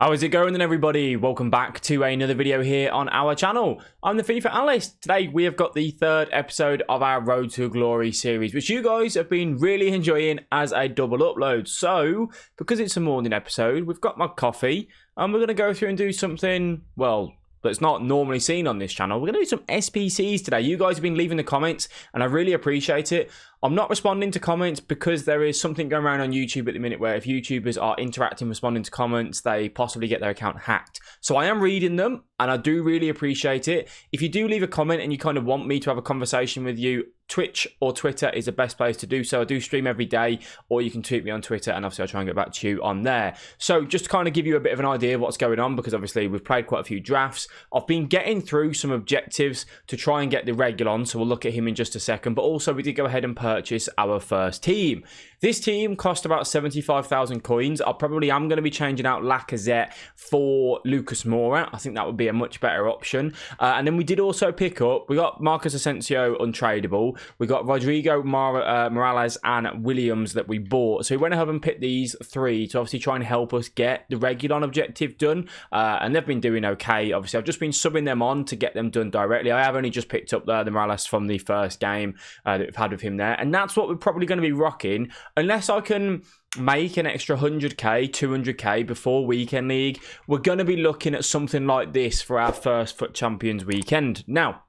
How is it going then, everybody? Welcome back to another video here on our channel. I'm the FIFA Analyst. Today we have got the third episode of our Road to Glory series, which you guys have been really enjoying as a double upload. So, because it's a morning episode, we've got my coffee and we're going to go through and do something, well, that's not normally seen on this channel. We're going to do some SBCs today. You guys have been leaving the comments and I really appreciate it. I'm not responding to comments because there is something going around on YouTube at the minute where if YouTubers are interacting, responding to comments, they possibly get their account hacked. So I am reading them and I do really appreciate it. If you do leave a comment and you kind of want me to have a conversation with you, Twitch or Twitter is the best place to do so. I do stream every day, or you can tweet me on Twitter and obviously I'll try and get back to you on there. So just to kind of give you a bit of an idea of what's going on, because obviously we've played quite a few drafts. I've been getting through some objectives to try and get the regular on, so we'll look at him in just a second. But also we did go ahead and purchase our first team. This team cost about 75,000 coins. I probably am going to be changing out Lacazette for Lucas Moura. I think that would be a much better option. And then we did also pick up, we got Marcus Asensio untradeable. We got Rodrigo Morales and Williams that we bought. So we went ahead and picked these three to obviously try and help us get the regular objective done. And they've been doing okay. Obviously, I've just been subbing them on to get them done directly. I have only just picked up the Morales from the first game that we've had with him there. And that's what we're probably going to be rocking. Unless I can make an extra 100k, 200k before weekend league, we're going to be looking at something like this for our first FUT Champions weekend. Now,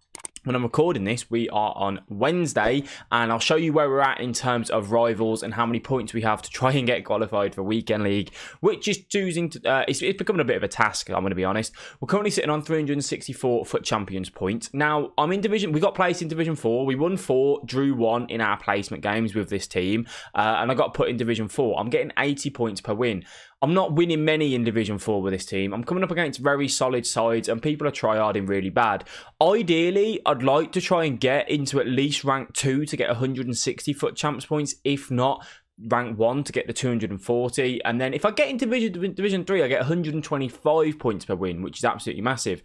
when I'm recording this, we are on Wednesday, and I'll show you where we're at in terms of rivals and how many points we have to try and get qualified for Weekend League, which is choosing to, it's becoming a bit of a task, I'm going to be honest. We're currently sitting on 364 FUT Champions points. Now, I'm in Division, we got placed in Division 4. We won 4, drew 1 in our placement games with this team, and I got put in Division 4. I'm getting 80 points per win. I'm not winning many in Division 4 with this team. I'm coming up against very solid sides and people are tryharding really bad. Ideally, I'd like to try and get into at least rank 2 to get 160 FUT Champs points, if not rank 1 to get the 240. And then if I get into Division 3, I get 125 points per win, which is absolutely massive.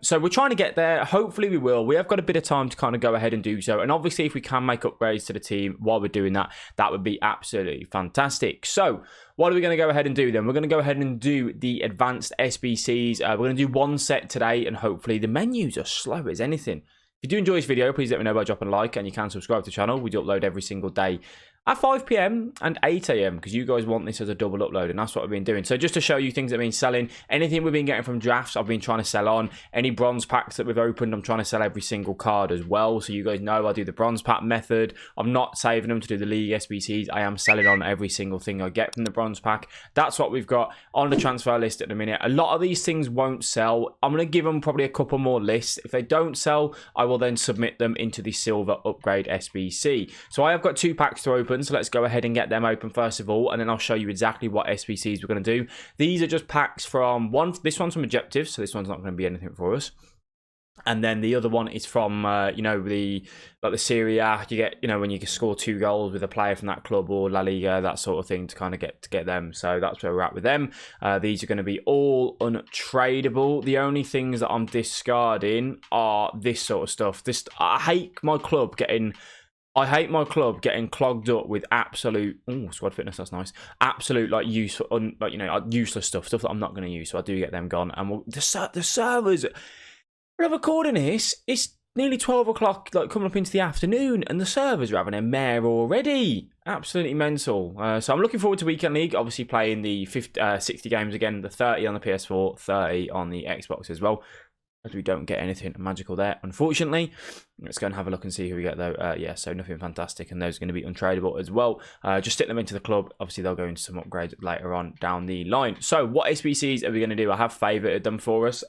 So we're trying to get there. Hopefully we will. We have got a bit of time to kind of go ahead and do so. And obviously if we can make upgrades to the team while we're doing that, that would be absolutely fantastic. So what are we going to go ahead and do then? We're going to go ahead and do the advanced SBCs. We're going to do one set today, and hopefully the menus are slow as anything. If you do enjoy this video, please let me know by dropping a like, and you can subscribe to the channel. We do upload every single day at 5 PM and 8 AM because you guys want this as a double upload, and that's what I've been doing. So just to show you things that I've been selling, anything we've been getting from drafts, I've been trying to sell on. Any bronze packs that we've opened, I'm trying to sell every single card as well. So you guys know I do the bronze pack method. I'm not saving them to do the league SBCs. I am selling on every single thing I get from the bronze pack. That's what we've got on the transfer list at the minute. A lot of these things won't sell. I'm going to give them probably a couple more lists. If they don't sell, I will then submit them into the silver upgrade SBC. So I have got 2 packs to open. So let's go ahead and get them open first of all, and then I'll show you exactly what SBCs we're going to do. These are just packs from this one's from objectives, so this one's not going to be anything for us. And then the other one is from, you know, the Serie A. You get, you know, when you can score 2 goals with a player from that club, or La Liga, that sort of thing, to kind of get them. So that's where we're at with them. These are going to be all untradeable. The only things that I'm discarding are this sort of stuff. I hate my club getting clogged up with absolute squad fitness. That's nice. Absolute like useful, like, you know, useless stuff that I'm not going to use. So I do get them gone. And the servers. We're recording this. It's nearly 12 o'clock, like coming up into the afternoon, and the servers are having a mare already. Absolutely mental. So I'm looking forward to Weekend League. Obviously playing the 60 games again, the 30 on the PS4, 30 on the Xbox as well. As we don't get anything magical there, unfortunately. Let's go and have a look and see who we get though. Yeah, so nothing fantastic, and those are going to be untradeable as well. Just stick them into the club. Obviously they'll go into some upgrades later on down the line. So what SBCs are we going to do? I have favorited them for us.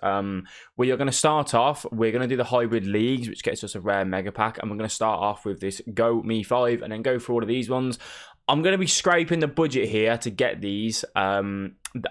We are going to start off, we're going to do the hybrid leagues, which gets us a rare mega pack, and we're going to start off with this Go Me 5 and then go through all of these ones. I'm going to be scraping the budget here to get these.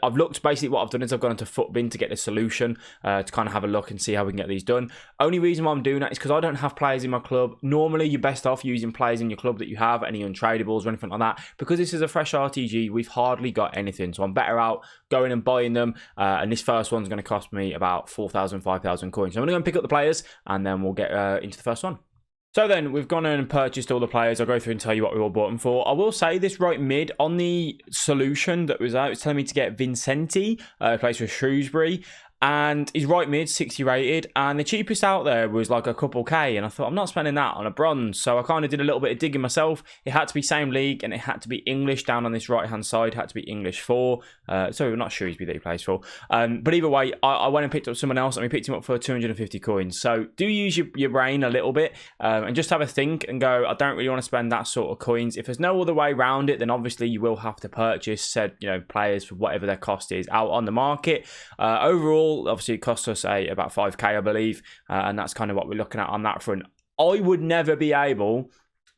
I've looked, basically what I've done is I've gone into Footbin to get the solution to kind of have a look and see how we can get these done. Only reason why I'm doing that is because I don't have players in my club. Normally, you're best off using players in your club that you have, any untradables or anything like that. Because this is a fresh RTG, we've hardly got anything. So I'm better out going and buying them. And this first one's going to cost me about 4,000, 5,000 coins. So I'm going to go and pick up the players and then we'll get into the first one. So then we've gone in and purchased all the players. I'll go through and tell you what we all bought them for. I will say this right mid on the solution that was out, it's telling me to get Vincenti, plays for Shrewsbury. And he's right mid, 60 rated. And the cheapest out there was like a couple K. And I thought, I'm not spending that on a bronze. So I kind of did a little bit of digging myself. It had to be same league and it had to be English down on this right-hand side. It had to be English 4. Sorry, we're not Shrewsbury that he plays for. But either way, I went and picked up someone else and we picked him up for 250 coins. So do use your brain a little bit and just have a think and go, I don't really want to spend that sort of coins. If there's no other way around it, then obviously you will have to purchase said, players for whatever their cost is out on the market. Overall, obviously it costs us about 5k, I believe, and that's kind of what we're looking at on that front. I would never be able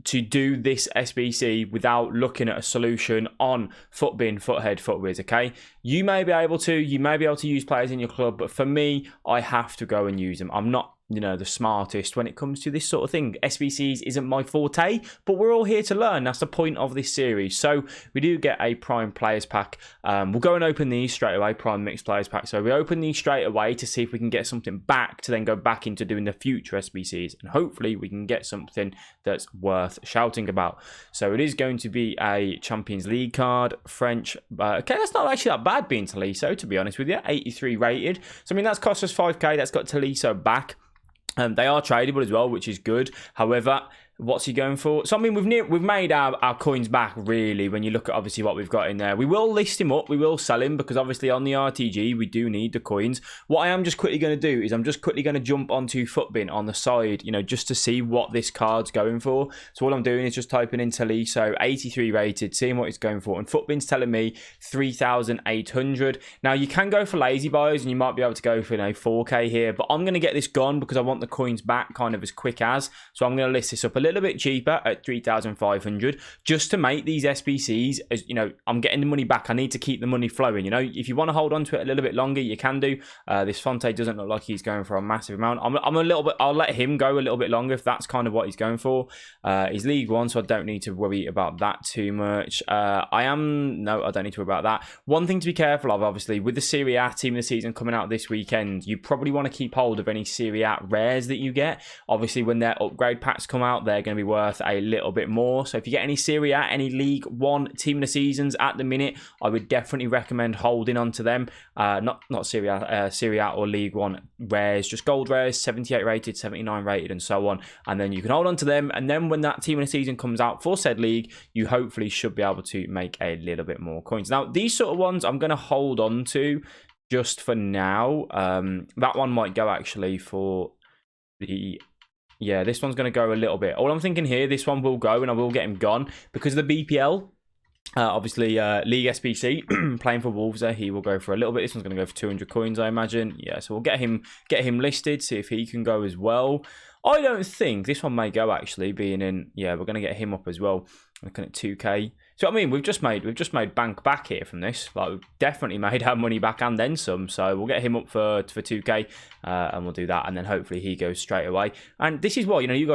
to do this SBC without looking at a solution on Futbin, Futhead, Futwiz, okay? You may be able to use players in your club, but for me, I have to go and use them. I'm not the smartest when it comes to this sort of thing. SBCs isn't my forte, but we're all here to learn. That's the point of this series. So we do get a Prime Players Pack. We'll go and open these straight away, Prime Mixed Players Pack. So we open these straight away to see if we can get something back to then go back into doing the future SBCs. And hopefully we can get something that's worth shouting about. So it is going to be a Champions League card, French. Okay, that's not actually that bad being Tolisso, to be honest with you. 83 rated. So, I mean, that's cost us 5k. That's got Tolisso back. They are tradable as well, which is good. However, what's he going for? So, I mean, we've made our coins back, really, when you look at, obviously, what we've got in there. We will list him up. We will sell him because, obviously, on the RTG, we do need the coins. What I am just quickly going to do is I'm just quickly going to jump onto Futbin on the side, just to see what this card's going for. So, all I'm doing is just typing in Tolisso, 83 rated, seeing what it's going for. And Futbin's telling me 3,800. Now, you can go for lazy buyers and you might be able to go for, 4K here. But I'm going to get this gone because I want the coins back kind of as quick as. So, I'm going to list this up a little bit cheaper at 3,500 just to make these SBCs, as I'm getting the money back. I need to keep the money flowing. If you want to hold on to it a little bit longer, you can do. This Fonte doesn't look like he's going for a massive amount. I'm a little bit, I'll let him go a little bit longer if that's kind of what he's going for. He's League One, so I don't need to worry about that too much. I don't need to worry about that. One thing to be careful of, obviously, with the Serie A team of the season coming out this weekend, you probably want to keep hold of any Serie A rares that you get. Obviously, when their upgrade packs come out, they're going to be worth a little bit more. So if you get any Serie A, any League One team of the seasons at the minute, I would definitely recommend holding on to them. Not Serie A or League One rares, just gold rares, 78 rated, 79 rated, and so on. And then you can hold on to them. And then when that team of the season comes out for said league, you hopefully should be able to make a little bit more coins. Now, these sort of ones I'm going to hold on to just for now. That one might go actually for the... Yeah, this one's going to go a little bit. All I'm thinking here, this one will go and I will get him gone because of the BPL. Obviously, League SBC, playing for Wolves there, he will go for a little bit. This one's going to go for 200 coins, I imagine. Yeah, so we'll get him listed, see if he can go as well. I don't think this one may go, actually, being in... Yeah, we're going to get him up as well. Looking at 2k. So, I mean, we've just made bank back here from this. Like, we've definitely made our money back and then some. So, we'll get him up for 2k and we'll do that. And then hopefully he goes straight away. And this is what, you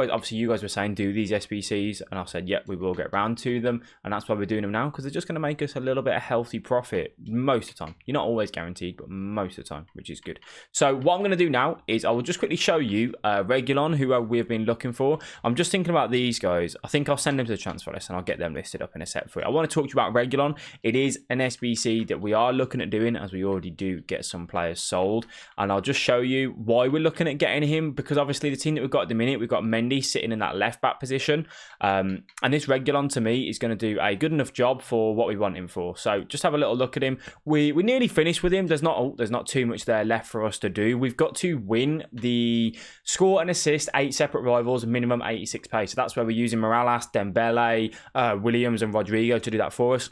guys were saying, do these SBCs. And I said, yep, we will get round to them. And that's why we're doing them now, because they're just going to make us a little bit of healthy profit most of the time. You're not always guaranteed, but most of the time, which is good. So, what I'm going to do now is I will just quickly show you Regulon, who we've been looking for. I'm just thinking about these guys. I think I'll send them to the transfer list and I'll get them listed up in a set for it. I want to talk to you about Regulon. It is an SBC that we are looking at doing, as we already do get some players sold. And I'll just show you why we're looking at getting him, because obviously the team that we've got at the minute, we've got Mendy sitting in that left back position. And this Regulon to me is going to do a good enough job for what we want him for. So just have a little look at him. We're nearly finished with him. There's not too much there left for us to do. We've got to win the score and assist 8 separate rivals, minimum 86 pace. So that's where we're using Morales, Dembele, Williams and Rodrigo to do that for us.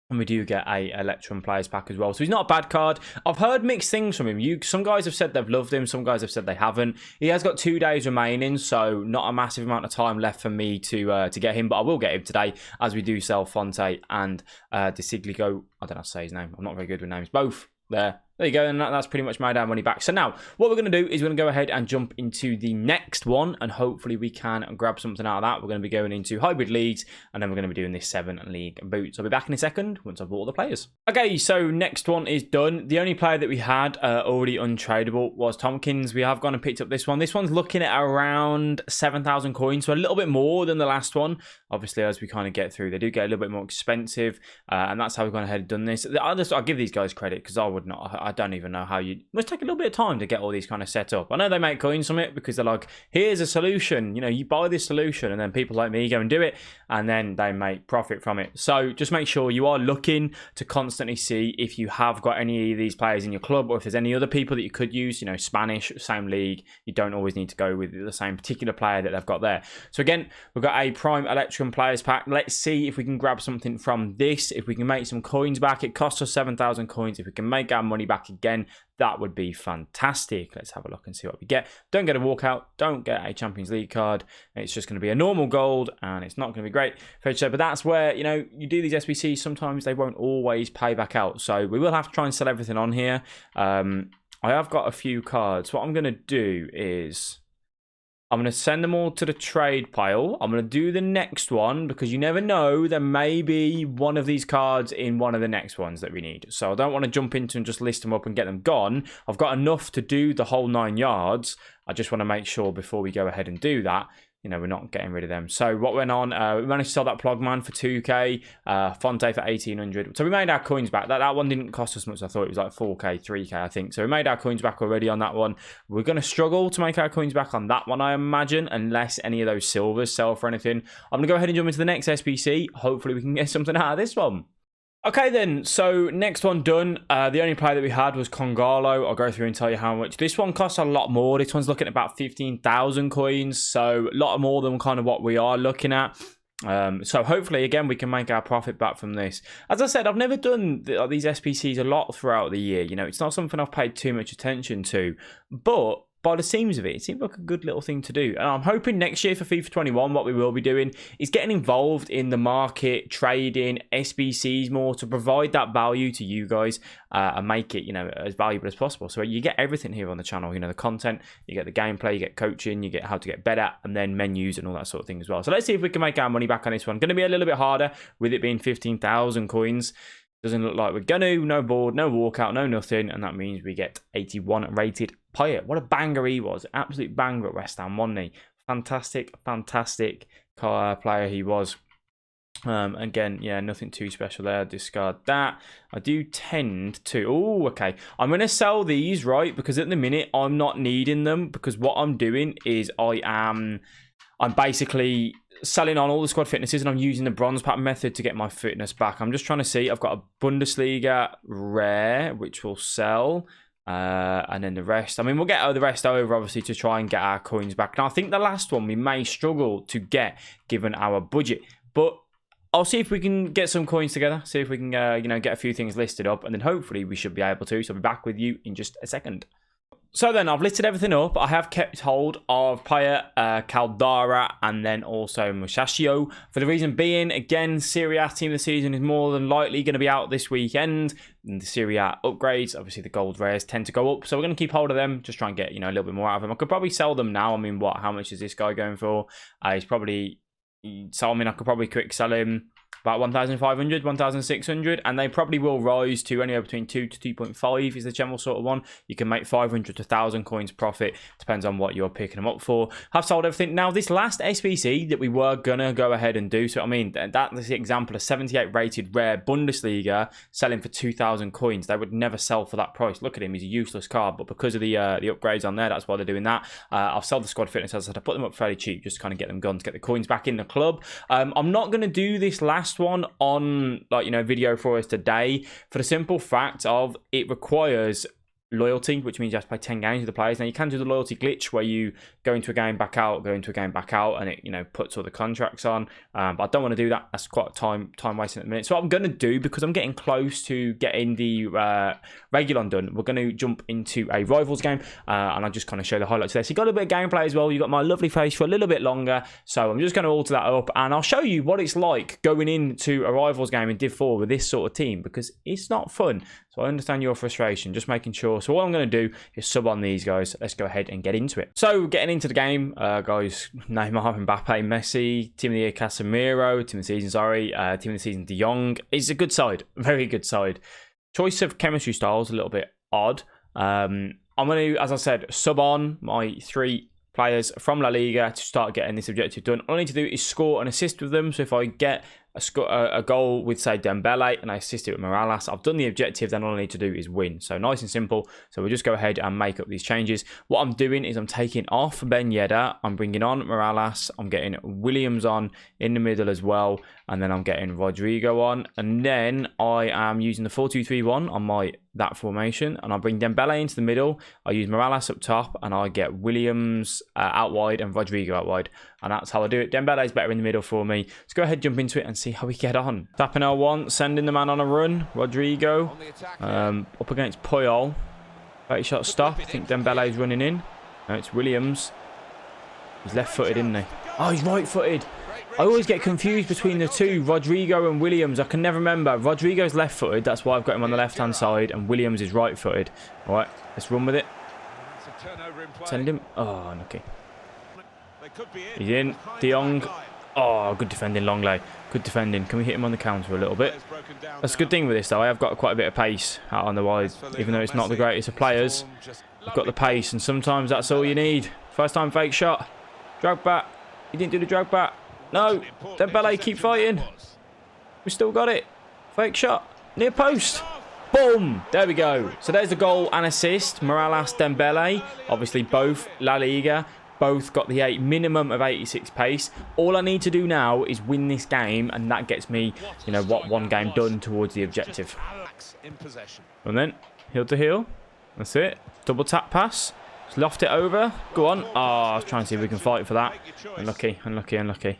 And we do get a Electrum players pack as well. So he's not a bad card. I've heard mixed things from him. Some guys have said they've loved him. Some guys have said they haven't. He has got 2 days remaining, so not a massive amount of time left for me to get him. But I will get him today, as we do sell Fonte and De Siglico. I don't know how to say his name. I'm not very good with names. Both there. there you go, and that's pretty much made our money back. So now, what we're going to do is we're going to go ahead and jump into the next one, and hopefully we can grab something out of that. We're going to be going into hybrid leagues, and then we're going to be doing this 7 league boot. So I'll be back in a second once I've bought all the players. Okay, so next one is done. The only player that we had already untradeable was Tompkins. We have gone and picked up this one. This one's looking at around 7,000 coins, so a little bit more than the last one. Obviously, as we kind of get through, they do get a little bit more expensive, and that's how we've gone ahead and done this. I'll give these guys credit, because I would not. I don't even know how you. It must take a little bit of time to get all these kind of set up. I know they make coins from it because they're like, here's a solution. You know, you buy this solution, and then people like me go and do it, and then they make profit from it. So just make sure you are looking to constantly see if you have got any of these players in your club, or if there's any other people that you could use. You know, Spanish, same league. You don't always need to go with the same particular player that they've got there. So again, we've got a Prime Electrum Players Pack. Let's see if we can grab something from this. If we can make some coins back, it costs us 7,000 coins. If we can make our money back again, that would be fantastic. Let's have a look and see what we get. Don't get a walkout. Don't get a Champions League card. It's just going to be a normal gold, and it's not going to be great. But that's where, you know, you do these SBCs, sometimes they won't always pay back out. So we will have to try and sell everything on here. I have got a few cards. What I'm going to do is I'm going to send them all to the trade pile. I'm going to do the next one, because you never know, there may be one of these cards in one of the next ones that we need. So I don't want to jump into and just list them up and get them gone. I've got enough to do the whole 9 yards. I just want to make sure before we go ahead and do that, you know, we're not getting rid of them. So what went on, we managed to sell that Plogman for 2k, Fonte for 1,800. So we made our coins back. That one didn't cost us much. I thought it was like 4k, 3k, I think. So we made our coins back already on that one. We're going to struggle to make our coins back on that one, I imagine, unless any of those silvers sell for anything. I'm going to go ahead and jump into the next SBC. Hopefully we can get something out of this one. Okay then, so next one done. The only player that we had was Congalo. I'll go through and tell you how much. This one costs a lot more. This one's looking at about 15,000 coins, so a lot more than kind of what we are looking at. So hopefully, again, we can make our profit back from this. As I said, I've never done these SBCs a lot throughout the year. You know, it's not something I've paid too much attention to, but by the seams of it, it seems like a good little thing to do. And I'm hoping next year for FIFA 21, what we will be doing is getting involved in the market, trading, SBCs more, to provide that value to you guys and make it, you know, as valuable as possible. So you get everything here on the channel, you know, the content, you get the gameplay, you get coaching, you get how to get better, and then menus and all that sort of thing as well. So let's see if we can make our money back on this one. Going to be a little bit harder with it being 15,000 coins. Doesn't look like we're going to. No board, no walkout, no nothing. And that means we get 81 rated player. What a banger he was. Absolute banger at West Ham, wasn't he? Fantastic, fantastic player he was. Again, yeah, nothing too special there. Discard that. I do tend to... Oh, okay. I'm going to sell these, right? Because at the minute, I'm not needing them. Because what I'm doing is I'm basically selling on all the squad fitnesses, and I'm using the bronze pack method to get my fitness back. I'm just trying to see. I've got a Bundesliga rare, which will sell. And then the rest. I mean, we'll get the rest over, obviously, to try and get our coins back. Now, I think the last one we may struggle to get, given our budget. But I'll see if we can get some coins together. See if we can, you know, get a few things listed up. And then hopefully we should be able to. So I'll be back with you in just a second. So then I've listed everything up. I have kept hold of player Caldara and then also Musashio. For the reason being, again, Serie A team of the season is more than likely going to be out this weekend. And the Serie A upgrades, obviously the gold rares tend to go up. So we're going to keep hold of them. Just try and get, you know, a little bit more out of them. I could probably sell them now. I mean, how much is this guy going for? He's probably... So, I mean, I could probably quick sell him about 1,500, 1,600, and they probably will rise to anywhere between 2 to 2.5 is the general sort of one. You can make 500 to 1,000 coins profit, depends on what you're picking them up for. Have sold everything. Now, this last SBC that we were gonna go ahead and do, so I mean, that's the example, a 78 rated rare Bundesliga selling for 2,000 coins. They would never sell for that price. Look at him, he's a useless card, but because of the upgrades on there, that's why they're doing that. I've sold the squad fitness, as I said, I put them up fairly cheap, just to kind of get them gone, to get the coins back in the club. I'm not gonna do this last one on, like, you know, video for us today, for the simple fact of it requires loyalty, which means you have to play 10 games with the players. Now you can do the loyalty glitch where you go into a game back out, go into a game back out, and it, you know, puts all the contracts on. But I don't want to do that. That's quite time wasting at the minute. So what I'm going to do, because I'm getting close to getting the Regulon done, we're going to jump into a Rivals game, and I'll just kind of show the highlights there. So you got a bit of gameplay as well. You got my lovely face for a little bit longer. So I'm just going to alter that up, and I'll show you what it's like going into a Rivals game in Div 4 with this sort of team, because it's not fun. So I understand your frustration, just making sure. So what I'm going to do is sub on these guys. Let's go ahead and get into it. So getting into the game, guys, Neymar, Mbappe, Messi, team of the year Casemiro, team of the season, sorry, team of the season De Jong. It's a good side, very good side. Choice of chemistry styles a little bit odd. I'm going to, as I said, sub on my 3 players from La Liga to start getting this objective done. All I need to do is score and assist with them. So if I get a goal with, say, Dembele, and I assist it with Morales, I've done the objective. Then all I need to do is win. So nice and simple. So we'll just go ahead and make up these changes. What I'm doing is I'm taking off Ben Yedder. I'm bringing on Morales. I'm getting Williams on in the middle as well. And then I'm getting Rodrigo on. And then I am using the 4-2-3-1 on that formation. And I bring Dembele into the middle. I use Morales up top. And I get Williams out wide and Rodrigo out wide. And that's how I do it. Dembele is better in the middle for me. Let's go ahead, jump into it, and see how we get on. Tapping L1, sending the man on a run. Rodrigo up against Puyol. 30 shot stop. I think Dembele is running in. No, it's Williams. He's left-footed, isn't he? Oh, he's right-footed. I always get confused between the two, Rodrigo and Williams. I can never remember. Rodrigo's left-footed. That's why I've got him on the left-hand side. And Williams is right-footed. All right, let's run with it. Send him. Oh, unlucky. He's in. De Jong. Oh, good defending, Longley. Good defending. Can we hit him on the counter a little bit? That's a good thing with this, though. I have got quite a bit of pace out on the wide. Even though it's not the greatest of players, I've got the pace, and sometimes that's all you need. First time fake shot. Drag back. He didn't do the drag back. No. Dembele, keep fighting. We still got it. Fake shot. Near post. Boom. There we go. So there's the goal and assist. Morales, Dembele. Obviously both La Liga. Both got the minimum of 86 pace. All I need to do now is win this game, and that gets me, you know, one game done towards the objective. And then heel to heel. That's it. Double tap pass. Just loft it over. Go on. Oh, I was trying to see if we can fight for that. Unlucky, unlucky, unlucky.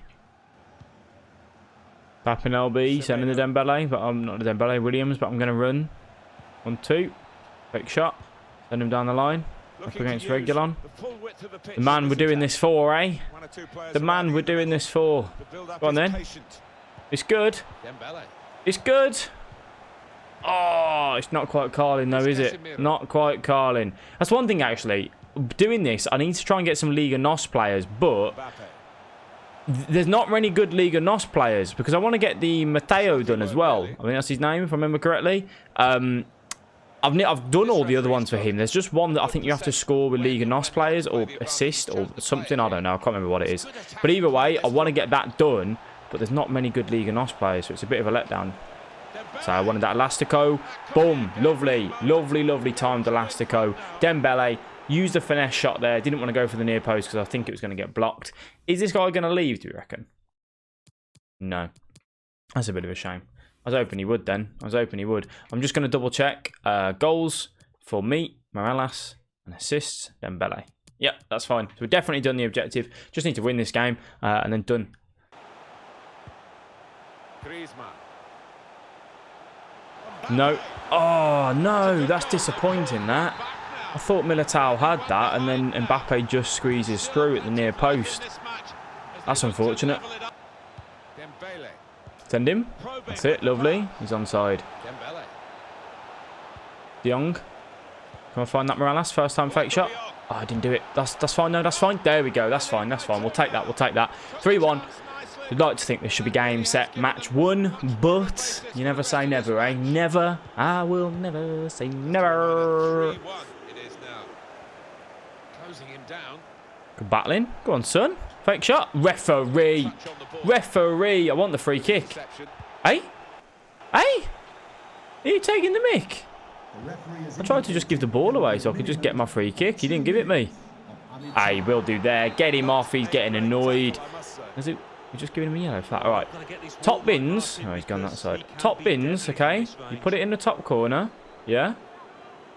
Tapping LB, sending the Dembele, but I'm not the Dembele, Williams, but I'm going to run. 1-2. Fake shot. Send him down the line. Up against Regulon. The man we're doing this for, eh? The man we're doing this for. Go on then. It's good. It's good. Oh, it's not quite Carlin though, is it? Not quite Carlin. That's one thing actually. Doing this, I need to try and get some Liga NOS players, but there's not many good Liga NOS players because I want to get the Mateo done as well. I think that's his name, if I remember correctly. I've done all the other ones for him. There's just one that I think you have to score with Liga NOS players or assist or something. I don't know. I can't remember what it is. But either way, I want to get that done. But there's not many good Liga NOS players, so it's a bit of a letdown. So I wanted that Elastico. Boom. Lovely. Lovely, lovely timed Elastico. Dembele used the finesse shot there. Didn't want to go for the near post because I think it was going to get blocked. Is this guy going to leave, do you reckon? No. That's a bit of a shame. I was hoping he would then. I was hoping he would. I'm just going to double check. Goals for me, Morales, and assists, Dembele. Yep, that's fine. So we've definitely done the objective. Just need to win this game and then done. No. Oh, no. That's disappointing, that. I thought Militao had that and then Mbappe just squeezes through at the near post. That's unfortunate. Send him. That's it. Lovely. He's onside. De Jong. Can I find that Morales? First time fake shot. Oh, I didn't do it. That's fine. No, that's fine. There we go. That's fine. That's fine. We'll take that. We'll take that. 3-1. We'd like to think this should be game, set, match won. But you never say never, eh? Never. I will never say never. Good battling. Go on, son. Fake shot. Referee. Referee. I want the free kick. Hey? Hey? Are you taking the mick? I tried to just give the ball away so I could just get my free kick. He didn't give it me. Hey, will do there. Get him off. He's getting annoyed. Is it? You're just giving him a yellow flat. All right. Top bins. Oh, he's gone that side. Top bins, okay. You put it in the top corner. Yeah?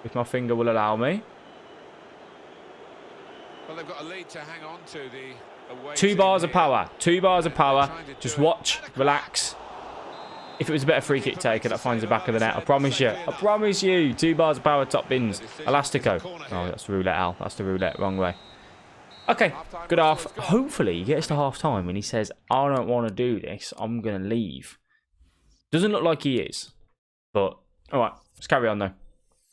if my finger will allow me. Well, they've got a lead to hang on to. The away 2 bars of here. power. 2 bars of power. Just watch, relax. If it was a better free kick taker that finds the back of the net, I promise you. I promise you. 2 bars of power, top bins. Elastico. Oh, that's the roulette, Al. That's the roulette. Wrong way. Okay, good half. Hopefully he gets to half time and he says, I don't want to do this. I'm going to leave. Doesn't look like he is. But, all right. Let's carry on, though.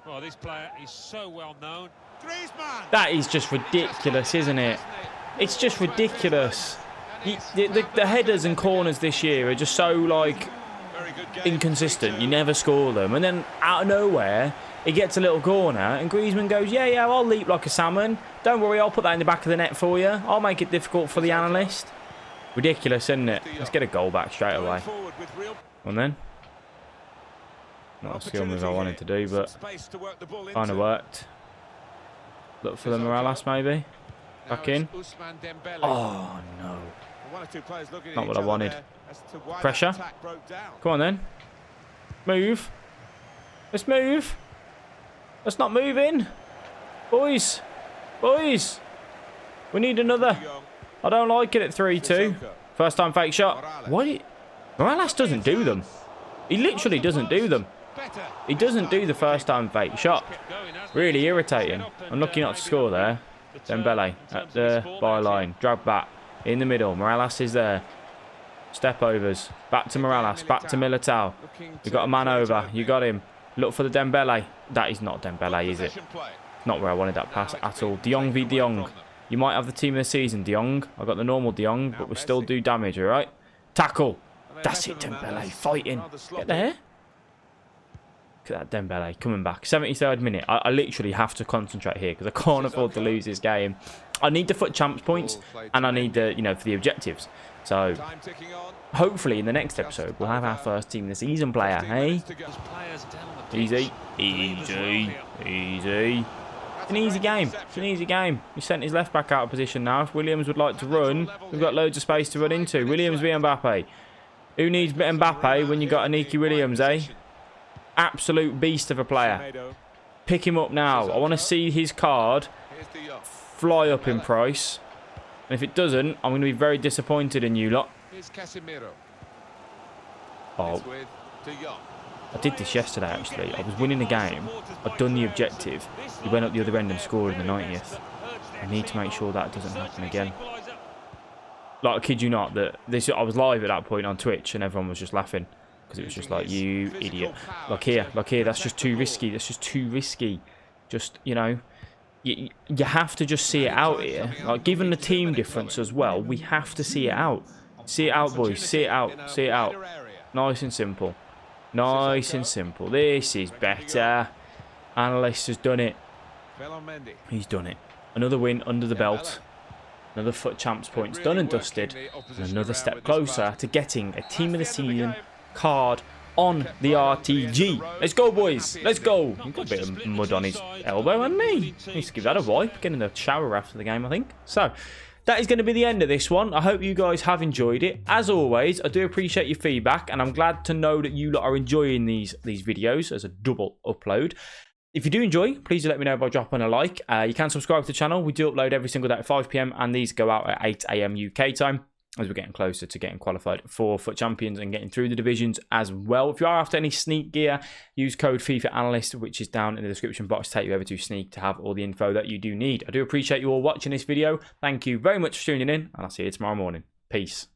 Well, this player is so well known. That is just ridiculous, isn't it? It's just ridiculous. The headers and corners this year are just so, like, inconsistent. You never score them. And then, out of nowhere, he gets a little corner and Griezmann goes, yeah, I'll leap like a salmon. Don't worry, I'll put that in the back of the net for you. I'll make it difficult for the analyst. Ridiculous, isn't it? Let's get a goal back straight away. And then. Not a skill move I wanted to do, but kind of worked. Look for the Morales, maybe. Back in. Oh, no. Not what I wanted. Pressure. Come on, then. Move. Let's move. Let's not move in. Boys. Boys. We need another. I don't like it at 3-2. First time fake shot. Why? Morales doesn't do them. He literally doesn't do them. He doesn't do the first time fake shot. Really irritating. Unlucky not to score there. Dembele at the byline. Drag back. In the middle. Morales is there. Step overs. Back to Morales. Back to Militao. You got a man over. You got him. Look for the Dembele. That is not Dembele, is it? Not where I wanted that pass at all. De Jong v De Jong. You might have the team of the season, De Jong. I got the normal De Jong, but we still do damage, all right? Tackle. That's it, Dembele. Fighting. Get there. Look at that Dembele coming back. 73rd minute. I literally have to concentrate here because I can't afford to lose this game. I need the FUT Champs points and I need the, for the objectives. So, hopefully in the next episode, we'll have our first team of the season player, hey? Easy. Easy. Easy. It's an easy game. It's an easy game. He sent his left back out of position now. If Williams would like to run, we've got loads of space to run into. Williams v Mbappe. Who needs Mbappe when you got Aniki Williams, eh? Absolute beast of a player. Pick him up now. I want to see his card fly up in price. And if it doesn't, I'm going to be very disappointed in you lot. Oh. I did this yesterday, actually. I was winning a game. I'd done the objective. He went up the other end and scored in the 90th. I need to make sure that doesn't happen again. Like, I kid you not, that I was live at that point on Twitch and everyone was just laughing. Because it was just like, you idiot. Like here, that's just too risky. That's just too risky. Just, you have to just see it out here. Like, given the team difference as well, we have to see it out. See it out, boys. See it out. See it out. Nice and simple. Nice and simple. This is better. Analyst has done it. He's done it. Another win under the belt. Another FUT Champs points done and dusted. And another step closer to getting a team of the season card on the RTG. Let's go, boys. Let's go. He's got a bit of mud on his elbow, hasn't he? Needs to give that a wipe. Get in the shower after the game, I think. So, that is going to be the end of this one. I hope you guys have enjoyed it. As always, I do appreciate your feedback, and I'm glad to know that you lot are enjoying these videos as a double upload. If you do enjoy, please do let me know by dropping a like. You can subscribe to the channel. We do upload every single day at 5 PM, and these go out at 8 AM UK time, as we're getting closer to getting qualified for FUT Champions and getting through the divisions as well. If you are after any Sneak gear, use code FIFA Analyst, which is down in the description box, to take you over to Sneak to have all the info that you do need. I do appreciate you all watching this video. Thank you very much for tuning in, and I'll see you tomorrow morning. Peace.